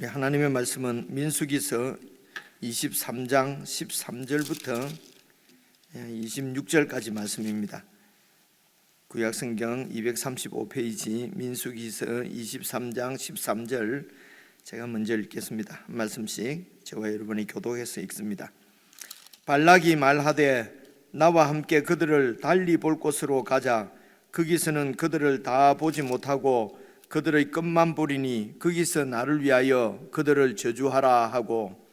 하나님의 말씀은 민수기서 23장 13절부터 26절까지 말씀입니다. 구약성경 235페이지 민수기서 23장 13절 제가 먼저 읽겠습니다. 한 말씀씩 저와 여러분이 교독해서 읽습니다. 발락이 말하되 나와 함께 그들을 달리 볼 곳으로 가자. 거기서는 그들을 다 보지 못하고 그들의 끝만 보리니 거기서 나를 위하여 그들을 저주하라 하고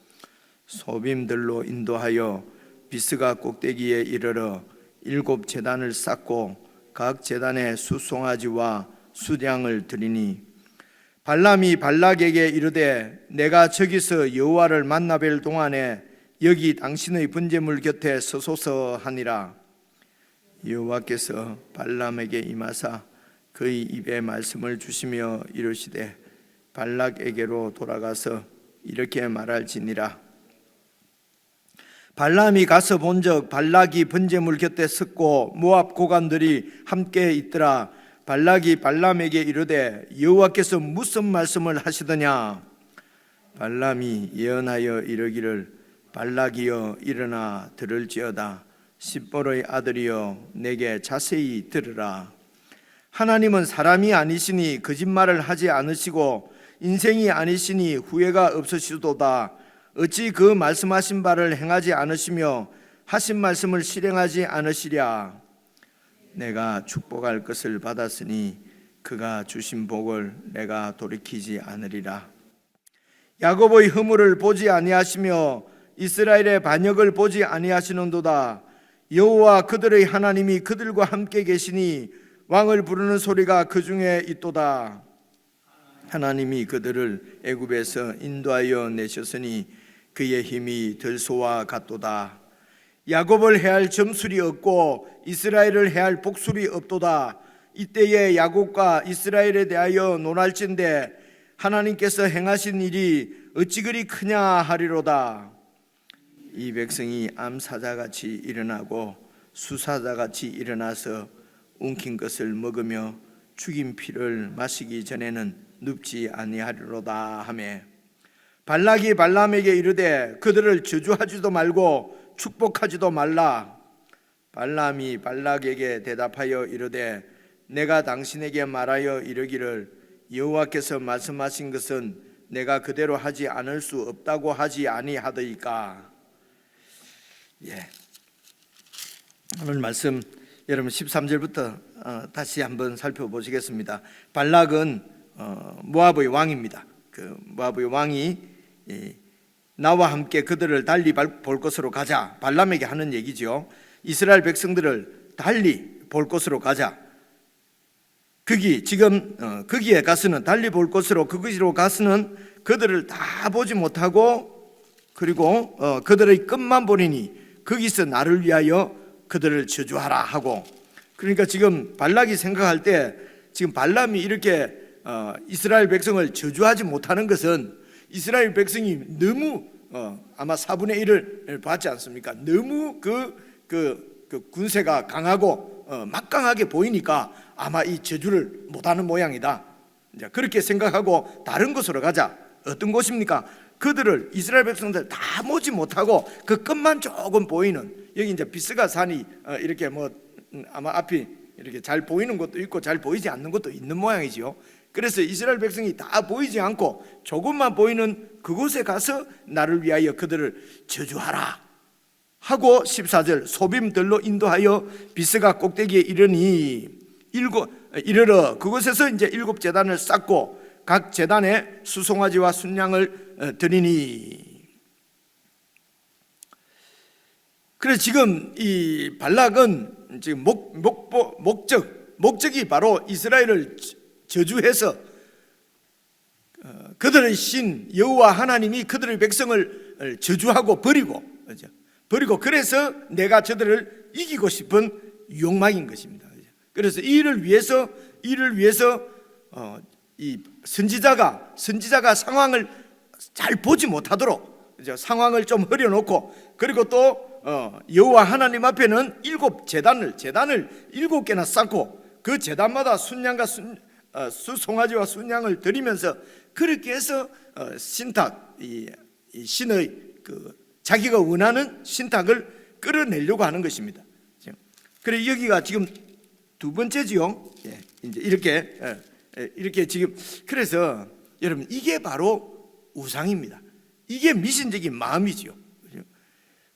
소빔들로 인도하여 비스가 꼭대기에 이르러 7 제단을 쌓고 각 제단에 수송아지와 수량을 드리니 발람이 발락에게 이르되 내가 저기서 여호와를 만나 뵐 동안에 여기 당신의 번제물 곁에 서소서 하니라. 여호와께서 발람에게 임하사 그의 입에 말씀을 주시며 이르시되 발락에게로 돌아가서 이렇게 말할지니라. 발람이 가서 본즉 발락이 번제물 곁에 섰고 모압 고관들이 함께 있더라. 발락이 발람에게 이르되 여호와께서 무슨 말씀을 하시더냐. 발람이 예언하여 이르기를 발락이여 일어나 들을지어다. 십볼의 아들이여 내게 자세히 들으라. 하나님은 사람이 아니시니 거짓말을 하지 않으시고 인생이 아니시니 후회가 없으시도다. 어찌 그 말씀하신 바를 행하지 않으시며 하신 말씀을 실행하지 않으시랴. 내가 축복할 것을 받았으니 그가 주신 복을 내가 돌이키지 않으리라. 야곱의 허물을 보지 아니하시며 이스라엘의 반역을 보지 아니하시는도다. 여호와 그들의 하나님이 그들과 함께 계시니 왕을 부르는 소리가 그 중에 있도다. 하나님이 그들을 애굽에서 인도하여 내셨으니 그의 힘이 들소와 같도다. 야곱을 해할 점술이 없고 이스라엘을 해할 복술이 없도다. 이때에 야곱과 이스라엘에 대하여 논할진대 하나님께서 행하신 일이 어찌 그리 크냐 하리로다. 이 백성이 암사자같이 일어나고 수사자같이 일어나서 움킨 것을 먹으며 죽인 피를 마시기 전에는 눕지 아니하리로다 하매 발락이 발람에게 이르되 그들을 저주하지도 말고 축복하지도 말라. 발람이 발락에게 대답하여 이르되 내가 당신에게 말하여 이르기를 여호와께서 말씀하신 것은 내가 그대로 하지 않을 수 없다고 하지 아니하더이까. 오늘 말씀 여러분 13절부터 다시 한번 살펴보시겠습니다. 발락은 모압의 왕입니다. 그 모압의 왕이 나와 함께 그들을 달리 볼 곳으로 가자. 발람에게 하는 얘기죠. 이스라엘 백성들을 달리 볼 곳으로 가자. 거기에 가서는 달리 볼 곳으로 그곳으로 가서는 그들을 다 보지 못하고 그리고 그들의 끝만 보리니 거기서 나를 위하여 그들을 저주하라 하고. 그러니까 지금 발락이 생각할 때 지금 발람이 이렇게 이스라엘 백성을 저주하지 못하는 것은 이스라엘 백성이 너무 아마 4분의 1을 받지 않습니까? 너무 그 군세가 강하고 막강하게 보이니까 아마 이 저주를 못하는 모양이다. 이제 그렇게 생각하고 다른 곳으로 가자. 어떤 곳입니까? 그들을 이스라엘 백성들 다 보지 못하고 그 끝만 조금 보이는, 여기 이제 비스가 산이 이렇게 아마 앞이 이렇게 잘 보이는 것도 있고 잘 보이지 않는 것도 있는 모양이지요. 그래서 이스라엘 백성이 다 보이지 않고 조금만 보이는 그곳에 가서 나를 위하여 그들을 저주하라 하고 14절 소빔들로 인도하여 비스가 꼭대기에 이르러 그곳에서 이제 7 제단을 쌓고 각 제단에 수송아지와 순양을 드리니. 그래서 지금 이 발락은 지금 목적이 바로 이스라엘을 저주해서 그들의 신 여호와 하나님이 그들의 백성을 저주하고 버리고 그래서 내가 저들을 이기고 싶은 욕망인 것입니다. 그래서 이 일을 위해서 이 선지자가 상황을 잘 보지 못하도록 상황을 좀 흐려놓고 그리고 또 여호와 하나님 앞에는 7 제단을 7개나 쌓고 그 제단마다 순양과 수송아지와 순양을 드리면서 그렇게 해서 신탁, 이 신의 자기가 원하는 신탁을 끌어내려고 하는 것입니다. 그래 여기가 지금 두 번째지요. 이제 이렇게 지금 그래서 여러분 이게 바로 우상입니다. 이게 미신적인 마음이지요.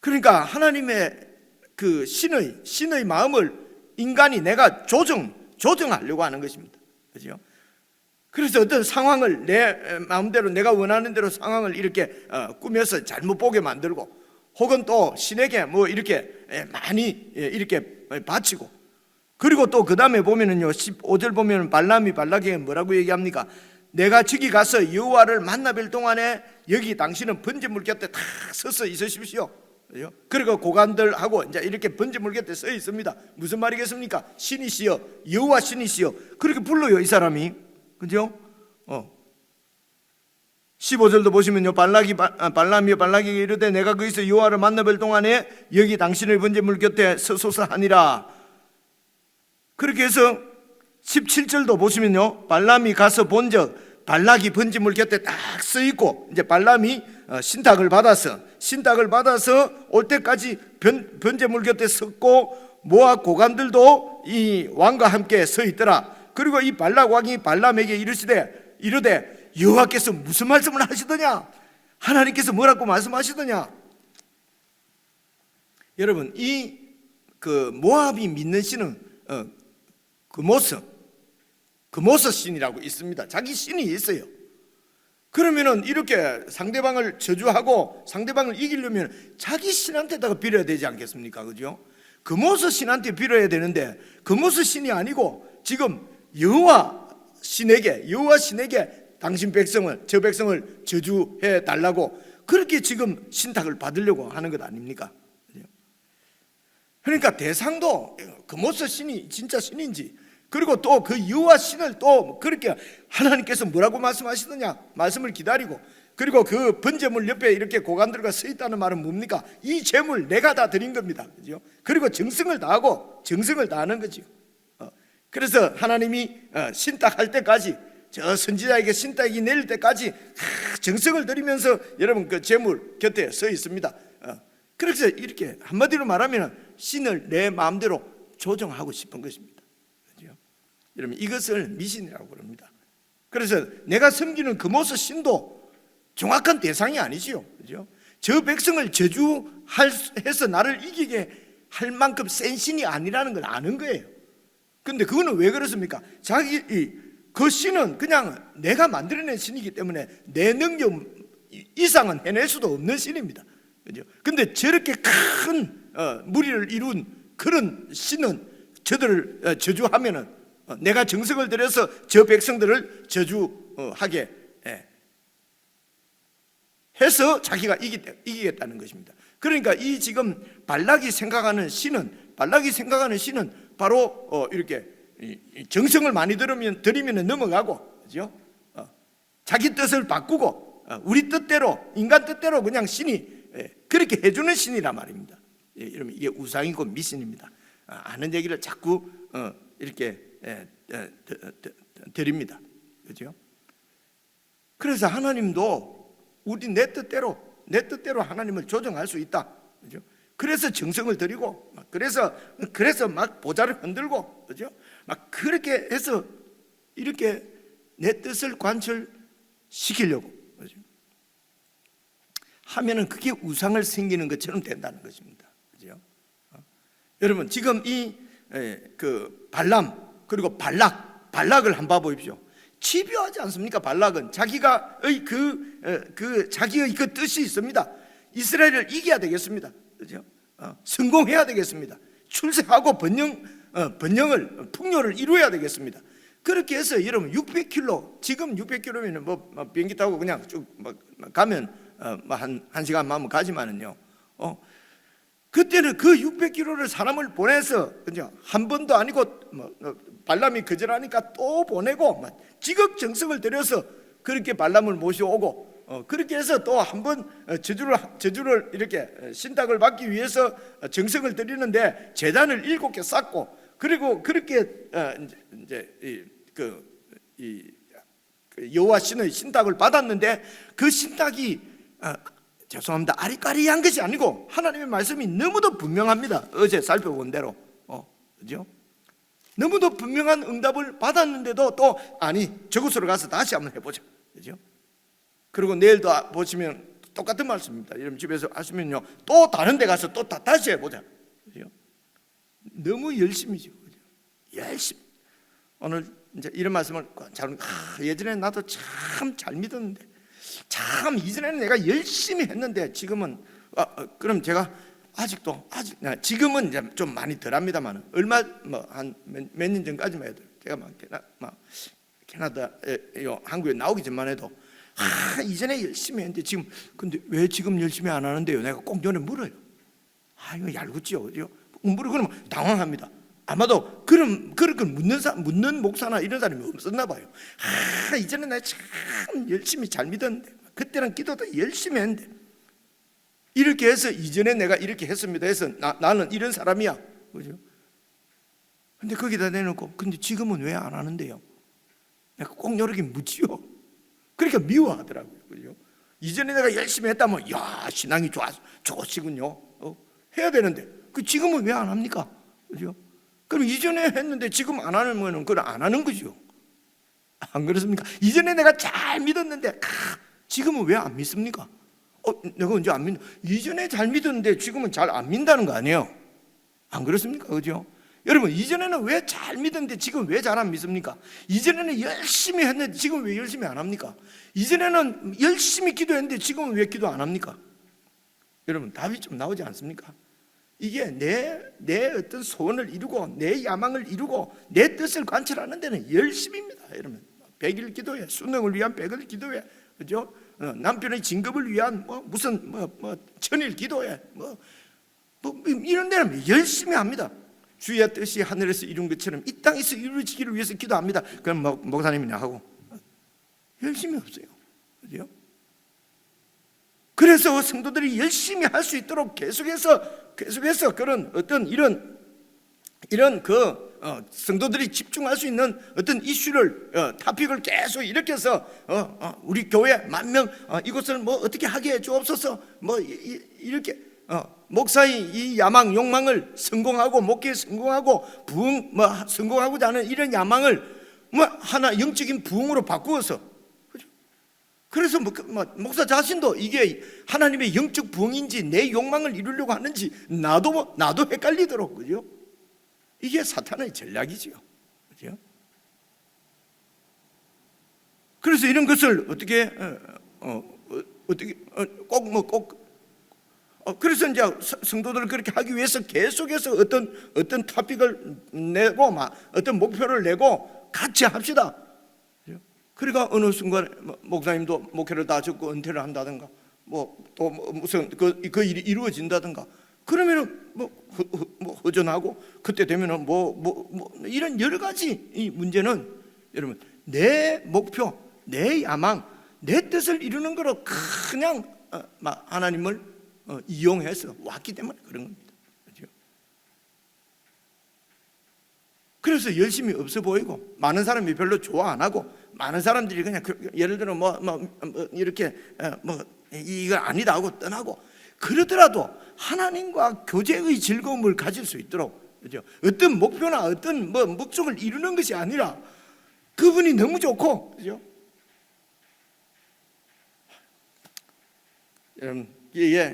그러니까 하나님의 그 신의 마음을 인간이 내가 조정하려고 하는 것입니다. 그죠? 그래서 어떤 상황을 내 마음대로 내가 원하는 대로 상황을 이렇게 꾸며서 잘못 보게 만들고 혹은 또 신에게 뭐 이렇게 많이 이렇게 바치고 그리고 또 그 다음에 보면은요 15절 보면 발람이 발락에게 뭐라고 얘기합니까? 내가 저기 가서 여호와를 만나뵐 동안에 여기 당신은 번제물 곁에 탁 서서 있으십시오. 그리고 고관들하고 이제 이렇게 번제물 곁에 서 있습니다. 무슨 말이겠습니까? 신이시여 여호와 신이시여 그렇게 불러요 이 사람이. 그죠? 15절도 보시면요 발람이 발락에게 이르되 내가 거기서 여호와를 만나뵐 동안에 여기 당신의 번제물 곁에 서소서 하니라. 그렇게 해서 17절도 보시면요 발람이 가서 본적 발락이 번제물 곁에 딱 서 있고 이제 발람이 신탁을 받아서 올 때까지 번제물 곁에 섰고 모압 고관들도 이 왕과 함께 서 있더라. 그리고 이 발락 왕이 발람에게 이르되 여호와께서 무슨 말씀을 하시더냐? 하나님께서 뭐라고 말씀하시더냐? 여러분 이 모압이 믿는 신은 그모스 신이라고 있습니다. 자기 신이 있어요. 그러면은 이렇게 상대방을 저주하고 상대방을 이기려면 자기 신한테다가 빌어야 되지 않겠습니까? 그죠? 그모스 신한테 빌어야 되는데 그모스 신이 아니고 지금 여호와 신에게 당신 백성을 저 백성을 저주해 달라고 그렇게 지금 신탁을 받으려고 하는 것 아닙니까? 그러니까 대상도 그모스 신이 진짜 신인지 그리고 또 그 여호와 신을 또 그렇게 하나님께서 뭐라고 말씀하시느냐 말씀을 기다리고 그리고 그 번제물 옆에 이렇게 고관들과 서 있다는 말은 뭡니까? 이 제물 내가 다 드린 겁니다. 그죠? 그리고 정성을 다하는 거죠. 그래서 하나님이 신탁할 때까지 저 선지자에게 신탁이 내릴 때까지 정성을 들이면서 여러분 그 제물 곁에 서 있습니다. 그래서 이렇게 한마디로 말하면 신을 내 마음대로 조정하고 싶은 것입니다. 그죠? 여러분 이것을 미신이라고 부릅니다. 그래서 내가 섬기는 그모스 신도 정확한 대상이 아니지요. 그죠? 저 백성을 저주해서 나를 이기게 할 만큼 센 신이 아니라는 걸 아는 거예요. 근데 그거는 왜 그렇습니까? 그 신은 그냥 내가 만들어낸 신이기 때문에 내 능력 이상은 해낼 수도 없는 신입니다. 그죠? 근데 저렇게 큰 무리를 이룬 그런 신은 저들을 저주하면은 내가 정성을 들여서 저 백성들을 저주하게 해서 자기가 이기겠다는 것입니다. 그러니까 이 지금 발락이 생각하는 신은 바로 이렇게 정성을 많이 들이면 넘어가고, 그죠? 자기 뜻을 바꾸고 우리 뜻대로 인간 뜻대로 그냥 신이 그렇게 해주는 신이란 말입니다. 여러분 이게 우상이고 미신입니다. 아는 얘기를 자꾸 이렇게 드립니다. 그죠? 그래서 하나님도 우리 내 뜻대로 하나님을 조정할 수 있다. 그죠? 그래서 정성을 들이고 그래서 막 보좌를 흔들고, 그죠? 막 그렇게 해서 이렇게 내 뜻을 관철시키려고, 그죠? 하면은 그게 우상을 섬기는 것처럼 된다는 것입니다. 그죠? 여러분 지금 그 발람 그리고 발락을 한번 봐보십시오. 집요하지 않습니까? 발락은 자기의 그 뜻이 있습니다. 이스라엘을 이겨야 되겠습니다. 그죠? 성공해야 되겠습니다. 출세하고 풍요를 이루어야 되겠습니다. 그렇게 해서 여러분 600km, 지금 600km면 뭐 비행기 타고 그냥 쭉 가면 한 시간 하면 가지만은요. 그때는 그 600km를 사람을 보내서 그죠? 한 번도 아니고 발람이 거절하니까 또 보내고 지극정성을 들여서 그렇게 발람을 모셔오고 그렇게 해서 또 한 번 저주를 이렇게 신탁을 받기 위해서 정성을 들이는데 제단을 7개 쌓고 그리고 그렇게 이제 그 여호와 신의 신탁을 받았는데 그 신탁이 죄송합니다, 아리까리한 것이 아니고 하나님의 말씀이 너무도 분명합니다. 어제 살펴본 대로 그죠? 너무도 분명한 응답을 받았는데도 또 아니 저곳으로 가서 다시 한번 해보자, 그죠? 그리고 내일도 보시면 똑같은 말씀입니다. 여러분 집에서 하시면요 또 다른 데 가서 또 다시 해보자, 그죠? 너무 열심이죠, 그죠? 열심히. 오늘 이제 이런 말씀을 예전에 나도 참 잘 믿었는데, 참 이전에는 내가 열심히 했는데 지금은 그럼 제가 지금은 이제 좀 많이 덜합니다만 얼마 한 몇 년 전까지만 해도 제가 막 캐나다 한국에 나오기 전만 해도 이전에 열심히 했는데 지금 근데 왜 지금 열심히 안 하는데요? 내가 꼭 전에 물어요. 이거 얄궂지요, 그죠? 그러면 당황합니다. 아마도 그렇게 묻는 목사나 이런 사람이 없었나 봐요. 이전에 내가 참 열심히 잘 믿었는데, 그때는 기도도 열심히 했는데, 이렇게 해서 이전에 내가 이렇게 했습니다 해서 나는 이런 사람이야, 그죠? 근데 거기다 내놓고 근데 지금은 왜 안 하는데요? 내가 꼭 이렇게 묻지요. 그러니까 미워하더라고요, 그죠? 이전에 내가 열심히 했다면 야 신앙이 좋으시군요, 해야 되는데 그 지금은 왜 안 합니까, 그죠? 그럼 이전에 했는데 지금 안 하는 거는 그건 안 하는 거죠. 안 그렇습니까? 이전에 내가 잘 믿었는데 지금은 왜 안 믿습니까? 내가 언제 안 믿는? 이전에 잘 믿었는데 지금은 잘 안 믿는다는 거 아니에요? 안 그렇습니까? 그죠? 여러분 이전에는 왜 잘 믿었는데 지금 왜 잘 안 믿습니까? 이전에는 열심히 했는데 지금 왜 열심히 안 합니까? 이전에는 열심히 기도했는데 지금은 왜 기도 안 합니까? 여러분 답이 좀 나오지 않습니까? 이게 내 어떤 소원을 이루고 내 야망을 이루고 내 뜻을 관철하는 데는 열심입니다. 여러분 100일 기도해, 수능을 위한 100일 기도해, 그죠? 남편의 진급을 위한 무슨 1000일 기도해, 이런 데는 열심히 합니다. 주의 뜻이 하늘에서 이룬 것처럼 이 땅에서 이루어지기를 위해서 기도합니다. 그럼 목사님이나 하고 열심히 없어요, 그죠? 그래서 성도들이 열심히 할 수 있도록 계속해서 그런 어떤 이런 성도들이 집중할 수 있는 어떤 이슈를 타픽을 계속 일으켜서 우리 교회 10,000명 이것을 어떻게 하게 해 주옵소서, 이렇게 목사의 이 야망 욕망을 성공하고 목회에 성공하고 부흥 성공하고자 하는 이런 야망을 하나 영적인 부흥으로 바꾸어서, 그래서 목사 자신도 이게 하나님의 영적 부흥인지 내 욕망을 이루려고 하는지 나도 헷갈리도록, 그죠? 이게 사탄의 전략이지요, 그죠? 그래서 이런 것을 어떻게 그래서 이제 성도들을 그렇게 하기 위해서 계속해서 어떤 토픽을 내고 어떤 목표를 내고 같이 합시다. 그러니까 어느 순간 목사님도 목회를 다 접고 은퇴를 한다든가 또 무슨 그 일이 이루어진다든가 그러면은 허전하고 그때 되면은 이런 여러 가지 이 문제는 여러분 내 목표, 내 야망, 내 뜻을 이루는 거로 그냥 하나님을 이용해서 왔기 때문에 그런 겁니다. 그렇죠? 그래서 열심히 없어 보이고 많은 사람이 별로 좋아 안 하고 많은 사람들이 그냥 예를 들어 이렇게 이거 아니다 하고 떠나고 그러더라도 하나님과 교제의 즐거움을 가질 수 있도록, 그렇죠? 어떤 목표나 어떤 목적을 이루는 것이 아니라 그분이 너무 좋고, 그렇죠? 여러분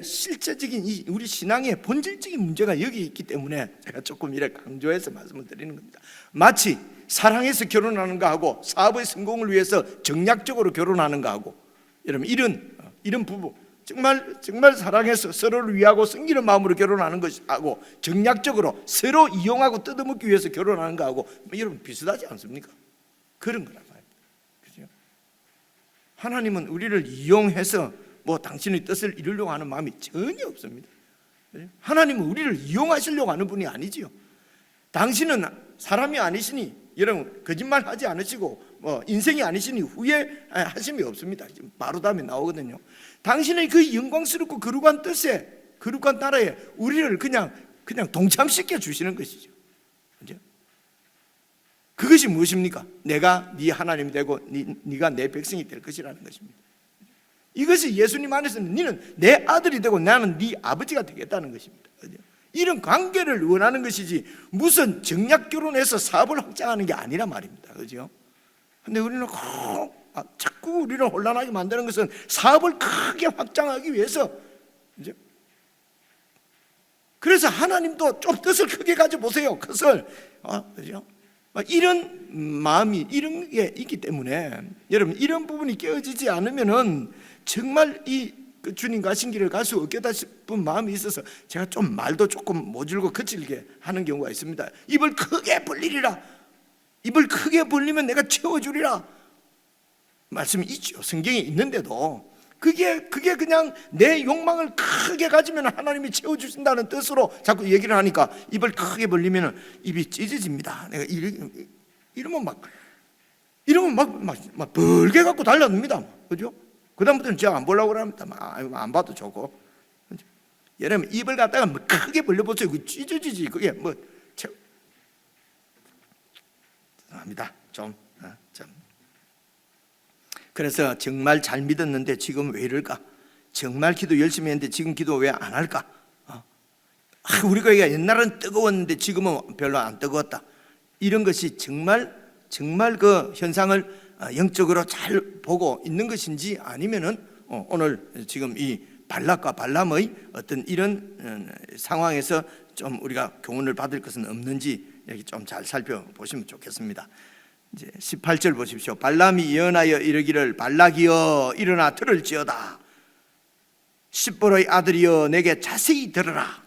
실제적인 우리 신앙의 본질적인 문제가 여기 있기 때문에 제가 조금 이렇게 강조해서 말씀을 드리는 겁니다. 마치 사랑해서 결혼하는 거하고 사업의 성공을 위해서 정략적으로 결혼하는 거하고, 여러분 이런 부부 정말 사랑해서 서로를 위하고 섬기는 마음으로 결혼하는 것하고 정략적으로 서로 이용하고 뜯어먹기 위해서 결혼하는 거하고 여러분 비슷하지 않습니까? 그런 거란 말입니다. 그렇죠? 하나님은 우리를 이용해서 당신의 뜻을 이루려고 하는 마음이 전혀 없습니다. 하나님은 우리를 이용하시려고 하는 분이 아니지요. 당신은 사람이 아니시니 여러분 거짓말하지 않으시고 인생이 아니시니 후회하심이 없습니다. 지금 바로 다음에 나오거든요. 당신의 그 영광스럽고 거룩한 뜻에, 거룩한 나라에 우리를 그냥 동참시켜 주시는 것이죠. 그죠? 그것이 무엇입니까? 내가 네 하나님이 되고 네가 내 백성이 될 것이라는 것입니다. 이것이 예수님 안에서는 너는 내 아들이 되고 나는 네 아버지가 되겠다는 것입니다. 이런 관계를 원하는 것이지 무슨 정략 결혼해서 사업을 확장하는 게 아니란 말입니다. 그죠? 근데 우리는 자꾸 우리를 혼란하게 만드는 것은 사업을 크게 확장하기 위해서, 그죠? 그래서 하나님도 좀 뜻을 크게 가져보세요. 그것을, 그죠? 이런 마음이, 이런 게 있기 때문에 여러분, 이런 부분이 깨어지지 않으면은 정말 이 주님 가신 길을 갈 수 없겠다 싶은 마음이 있어서 제가 좀 말도 조금 모질고 거칠게 하는 경우가 있습니다. 입을 크게 벌리리라. 입을 크게 벌리면 내가 채워주리라 말씀이 있죠. 성경에 있는데도 그게 그냥 내 욕망을 크게 가지면 하나님이 채워주신다는 뜻으로 자꾸 얘기를 하니까 입을 크게 벌리면 입이 찢어집니다. 내가 이러면 막 벌게 갖고 달려듭니다. 그죠? 그다음부터는 제가 안 보려고 합니다. 안 봐도 좋고. 여러분, 입을 갖다가 크게 벌려보세요. 그 찢어지지. 그게 합니다. 그래서 정말 잘 믿었는데 지금 왜 이럴까? 정말 기도 열심히 했는데 지금 기도 왜 안 할까? 우리가 옛날은 뜨거웠는데 지금은 별로 안 뜨거웠다. 이런 것이 정말 그 현상을 영적으로 잘 보고 있는 것인지, 아니면은 오늘 지금 이 발락과 발람의 어떤 이런 상황에서 좀 우리가 교훈을 받을 것은 없는지 여기 좀 잘 살펴보시면 좋겠습니다. 이제 18절 보십시오. 발람이 예언하여 이르기를 발락이여 일어나 들을지어다. 십보로의 아들이여 내게 자세히 들으라.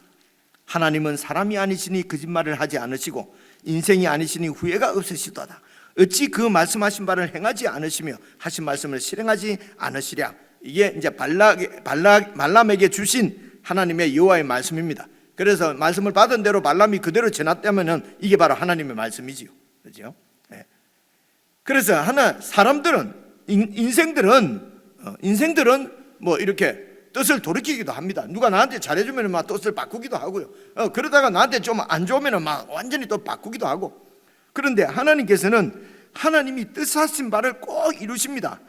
하나님은 사람이 아니시니 거짓말을 하지 않으시고 인생이 아니시니 후회가 없으시도다. 어찌 그 말씀하신 바를 행하지 않으시며 하신 말씀을 실행하지 않으시랴. 이게 이제 발람에게 주신 하나님의 여호와의 말씀입니다. 그래서 말씀을 받은 대로 발람이 그대로 전했다면은 이게 바로 하나님의 말씀이지요. 그렇죠? 네. 그래서 사람들은 인생들은 뭐 이렇게 뜻을 돌이키기도 합니다. 누가 나한테 잘해주면 막 뜻을 바꾸기도 하고요. 그러다가 나한테 좀 안 좋으면 막 완전히 또 바꾸기도 하고. 그런데 하나님께서는 하나님이 뜻하신 바를 꼭 이루십니다.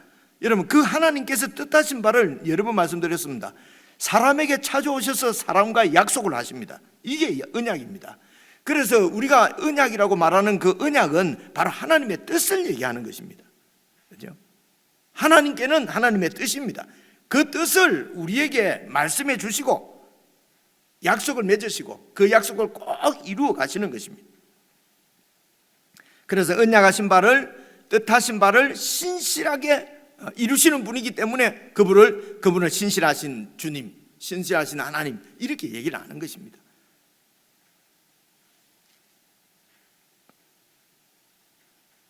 여러분, 그 하나님께서 뜻하신 바를 여러 번 말씀드렸습니다. 사람에게 찾아오셔서 사람과 약속을 하십니다. 이게 언약입니다. 그래서 우리가 언약이라고 말하는 그 언약은 바로 하나님의 뜻을 얘기하는 것입니다. 그렇죠? 하나님께는 하나님의 뜻입니다. 그 뜻을 우리에게 말씀해 주시고 약속을 맺으시고 그 약속을 꼭 이루어 가시는 것입니다. 그래서 언약하신 바를, 뜻하신 바를 신실하게 이루시는 분이기 때문에 그분을 신실하신 주님, 신실하신 하나님, 이렇게 얘기를 하는 것입니다.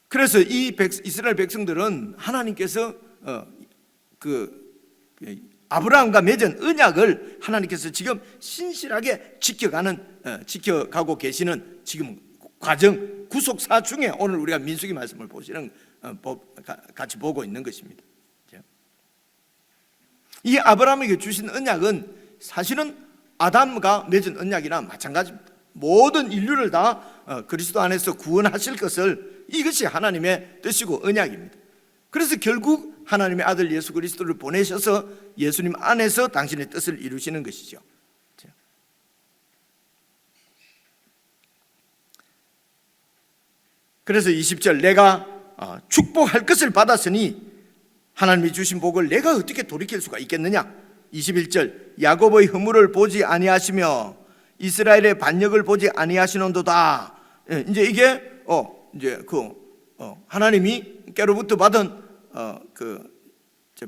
그래서 이 이스라엘 백성들은 하나님께서 아브라함과 맺은 언약을 하나님께서 지금 신실하게 지켜가고 계시는 지금 과정, 구속사 중에 오늘 우리가 민수기 말씀을 보시는 같이 보고 있는 것입니다. 이 아브라함에게 주신 언약은 사실은 아담과 맺은 언약이나 마찬가지입니다. 모든 인류를 다 그리스도 안에서 구원하실 것을, 이것이 하나님의 뜻이고 언약입니다. 그래서 결국 하나님의 아들 예수 그리스도를 보내셔서 예수님 안에서 당신의 뜻을 이루시는 것이죠. 그래서 20절, 내가 축복할 것을 받았으니 하나님이 주신 복을 내가 어떻게 돌이킬 수가 있겠느냐. 21절, 야곱의 허물을 보지 아니하시며 이스라엘의 반역을 보지 아니하시는도다. 이제 이게 이제 하나님이 깨로부터 받은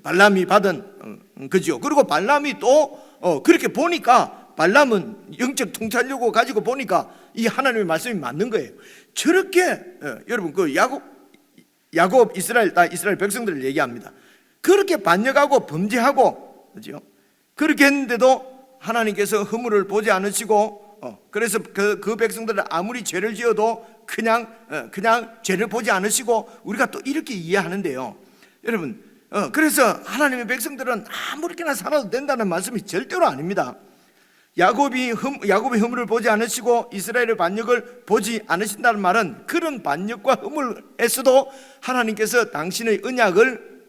발람이 받은 그죠. 그리고 발람이 또 그렇게 보니까 발람은 영적 통찰력을 가지고 보니까 이 하나님의 말씀이 맞는 거예요. 저렇게 여러분 그 야곱 이스라엘 백성들을 얘기합니다. 그렇게 반역하고 범죄하고 그죠. 그렇게 했는데도 하나님께서 허물을 보지 않으시고 그래서 그 백성들은 아무리 죄를 지어도 그냥 죄를 보지 않으시고 우리가 또 이렇게 이해하는데요. 여러분 그래서 하나님의 백성들은 아무렇게나 살아도 된다는 말씀이 절대로 아닙니다. 야곱의 허물을 보지 않으시고 이스라엘의 반역을 보지 않으신다는 말은 그런 반역과 허물에서도 하나님께서 당신의 언약을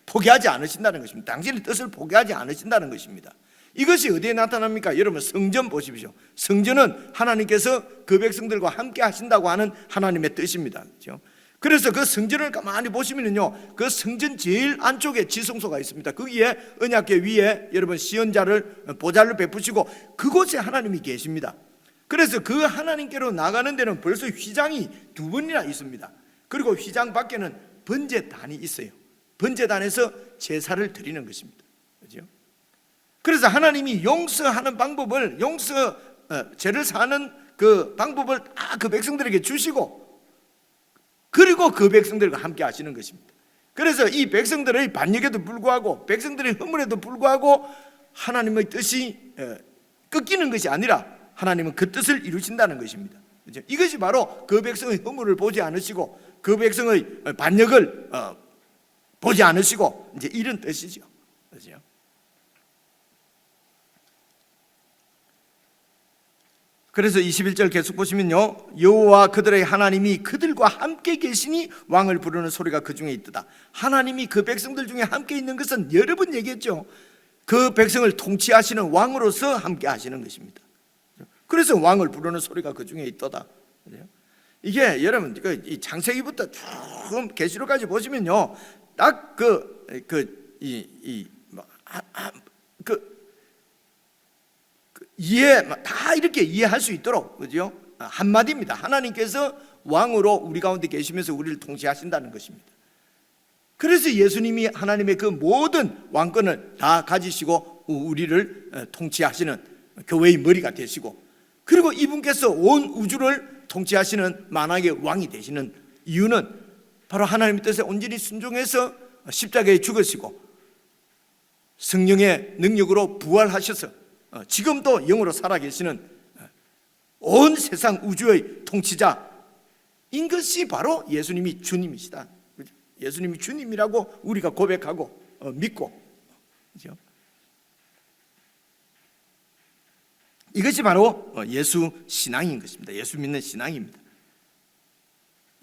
포기하지 않으신다는 것입니다. 당신의 뜻을 포기하지 않으신다는 것입니다. 이것이 어디에 나타납니까? 여러분 성전 보십시오. 성전은 하나님께서 그 백성들과 함께 하신다고 하는 하나님의 뜻입니다. 그렇죠? 그래서 그 성전을 가만히 보시면요, 그 성전 제일 안쪽에 지성소가 있습니다. 거기에 언약궤 위에 여러분 시언자를 보좌를 베푸시고 그곳에 하나님이 계십니다. 그래서 그 하나님께로 나가는 데는 벌써 휘장이 2번이나 있습니다. 그리고 휘장 밖에는 번제단이 있어요. 번제단에서 제사를 드리는 것입니다. 그렇죠? 그래서 하나님이 용서하는 방법을, 죄를 사는 그 방법을 다 그 백성들에게 주시고, 그리고 그 백성들과 함께 하시는 것입니다. 그래서 이 백성들의 반역에도 불구하고, 백성들의 허물에도 불구하고 하나님의 뜻이 꺾이는 것이 아니라 하나님은 그 뜻을 이루신다는 것입니다. 그렇죠? 이것이 바로 그 백성의 허물을 보지 않으시고 그 백성의 반역을 보지 않으시고 이제 이런 뜻이죠. 그렇죠? 그래서 21절 계속 보시면요, 여호와 그들의 하나님이 그들과 함께 계시니 왕을 부르는 소리가 그 중에 있도다. 하나님이 그 백성들 중에 함께 있는 것은 여러 번 얘기했죠. 그 백성을 통치하시는 왕으로서 함께 하시는 것입니다. 그래서 왕을 부르는 소리가 그 중에 있도다. 이게 여러분 이 창세기부터 쭉 계시록까지 보시면요, 딱 다 이렇게 이해할 수 있도록, 그죠? 한마디입니다. 하나님께서 왕으로 우리 가운데 계시면서 우리를 통치하신다는 것입니다. 그래서 예수님이 하나님의 그 모든 왕권을 다 가지시고 우리를 통치하시는 교회의 머리가 되시고, 그리고 이분께서 온 우주를 통치하시는 만왕의 왕이 되시는 이유는 바로 하나님의 뜻에 온전히 순종해서 십자가에 죽으시고 성령의 능력으로 부활하셔서 지금도 영으로 살아계시는 온 세상 우주의 통치자인 것이 바로 예수님이 주님이시다. 예수님이 주님이라고 우리가 고백하고 믿고, 그렇죠? 이것이 바로 예수 신앙인 것입니다. 예수 믿는 신앙입니다.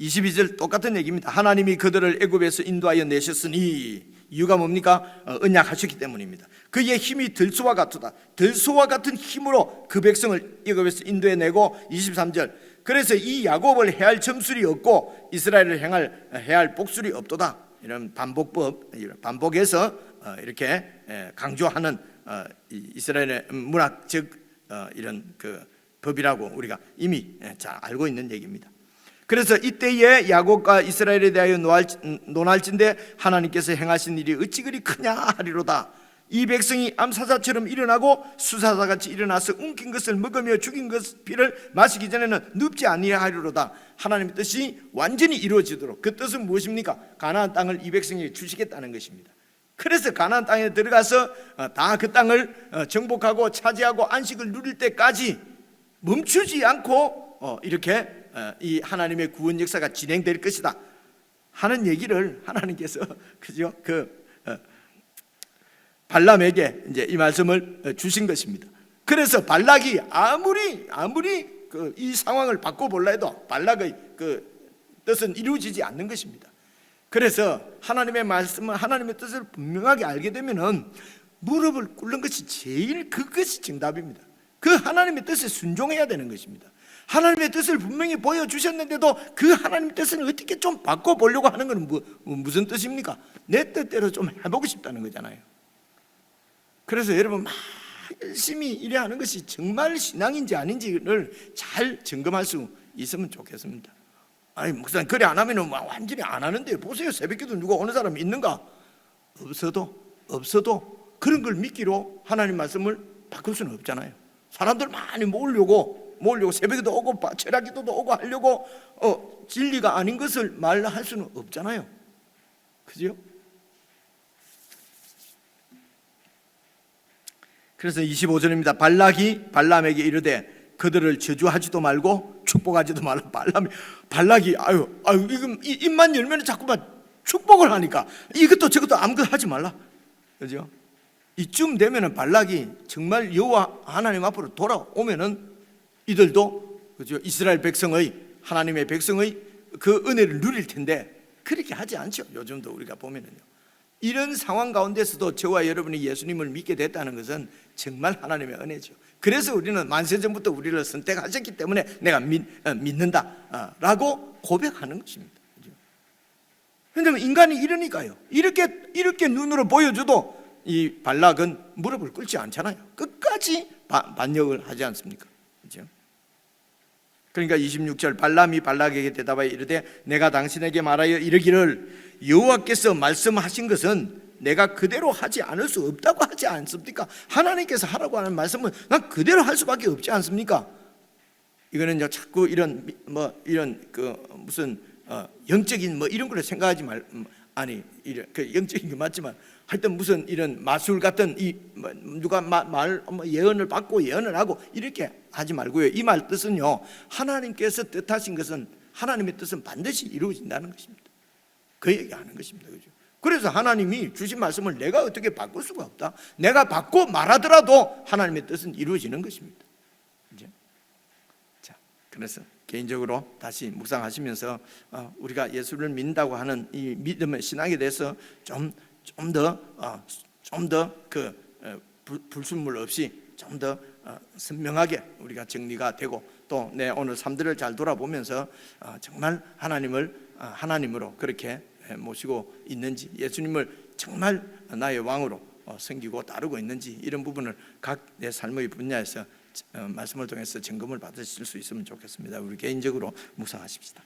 22절 똑같은 얘기입니다. 하나님이 그들을 애굽에서 인도하여 내셨으니, 이유가 뭡니까? 언약하셨기 때문입니다. 그의 힘이 들소와 같도다. 들소와 같은 힘으로 그 백성을 애굽에서 인도해내고, 23절 그래서 이 야곱을 해할 점술이 없고 이스라엘을 해할 복술이 없도다. 이런 반복해서 이렇게 강조하는 이스라엘의 문학적 이런 그 법이라고 우리가 이미 잘 알고 있는 얘기입니다. 그래서 이때에 야곱과 이스라엘에 대하여 논할진대 하나님께서 행하신 일이 어찌 그리 크냐 하리로다. 이 백성이 암사자처럼 일어나고 수사자같이 일어나서 움킨 것을 먹으며 죽인 것 피를 마시기 전에는 눕지 아니하리로다. 하나님의 뜻이 완전히 이루어지도록, 그 뜻은 무엇입니까? 가나안 땅을 이 백성에게 주시겠다는 것입니다. 그래서 가나안 땅에 들어가서 다 그 땅을 정복하고 차지하고 안식을 누릴 때까지 멈추지 않고 이렇게 이 하나님의 구원 역사가 진행될 것이다 하는 얘기를 하나님께서, 그죠? 발람에게 이제 이 말씀을 주신 것입니다. 그래서 발락이 아무리 이 상황을 바꿔볼라 해도 발락의 그 뜻은 이루어지지 않는 것입니다. 그래서 하나님의 말씀을, 하나님의 뜻을 분명하게 알게 되면은 무릎을 꿇는 것이 제일 그것이 정답입니다. 그 하나님의 뜻에 순종해야 되는 것입니다. 하나님의 뜻을 분명히 보여주셨는데도 그 하나님의 뜻을 어떻게 좀 바꿔보려고 하는 것은 무슨 뜻입니까? 내 뜻대로 좀 해보고 싶다는 거잖아요. 그래서 여러분 막 열심히 일해야 하는 것이 정말 신앙인지 아닌지를 잘 점검할 수 있으면 좋겠습니다. 아니 목사님 그래 안 하면 완전히 안 하는데 보세요. 새벽기도 누가 오는 사람이 있는가? 없어도 그런 걸 믿기로 하나님 말씀을 바꿀 수는 없잖아요. 사람들 많이 모으려고 새벽에도 오고 철학기도도 오고 하려고 진리가 아닌 것을 말할 수는 없잖아요. 그죠? 그래서 25절입니다. 발락이 발람에게 이르되 그들을 저주하지도 말고 축복하지도 말라. 발락이 이거 입만 열면 자꾸만 축복을 하니까 이것도 저것도 아무것도 하지 말라. 그죠? 이쯤 되면은 발락이 정말 여호와 하나님 앞으로 돌아오면은 이들도 그죠, 이스라엘 백성의, 하나님의 백성의 그 은혜를 누릴 텐데 그렇게 하지 않죠. 요즘도 우리가 보면은요, 이런 상황 가운데서도 저와 여러분이 예수님을 믿게 됐다는 것은 정말 하나님의 은혜죠. 그래서 우리는 만세전부터 우리를 선택하셨기 때문에 내가 믿는다라고 고백하는 것입니다. 왜냐하면 인간이 이러니까요. 이렇게 눈으로 보여줘도 이 발락은 무릎을 꿇지 않잖아요. 끝까지 반역을 하지 않습니까? 그렇죠? 그러니까 26절, 발람이 발락에게 대답하여 이르되 내가 당신에게 말하여 이르기를 여호와께서 말씀하신 것은 내가 그대로 하지 않을 수 없다고 하지 않습니까? 하나님께서 하라고 하는 말씀은 난 그대로 할 수밖에 없지 않습니까? 이거는 자꾸 이런 무슨 영적인 이런 걸 생각하지 아니 그 영적인 게 맞지만 하여튼 무슨 이런 마술 같은 누가 예언을 받고 예언을 하고 이렇게 하지 말고요. 이 말 뜻은요, 하나님께서 뜻하신 것은, 하나님의 뜻은 반드시 이루어진다는 것입니다. 그 얘기하는 것입니다. 그죠? 그래서 하나님이 주신 말씀을 내가 어떻게 바꿀 수가 없다. 내가 바꿔 말하더라도 하나님의 뜻은 이루어지는 것입니다. 그죠? 자, 그래서 개인적으로 다시 묵상하시면서 우리가 예수를 믿는다고 하는 이 믿음의 신앙에 대해서 좀 더 불순물 없이 좀 더 선명하게 우리가 정리가 되고, 또 내 오늘 삶들을 잘 돌아보면서 정말 하나님을 하나님으로 그렇게 모시고 있는지, 예수님을 정말 나의 왕으로 섬기고 따르고 있는지, 이런 부분을 각 내 삶의 분야에서 말씀을 통해서 점검을 받으실 수 있으면 좋겠습니다. 우리 개인적으로 묵상하십시다.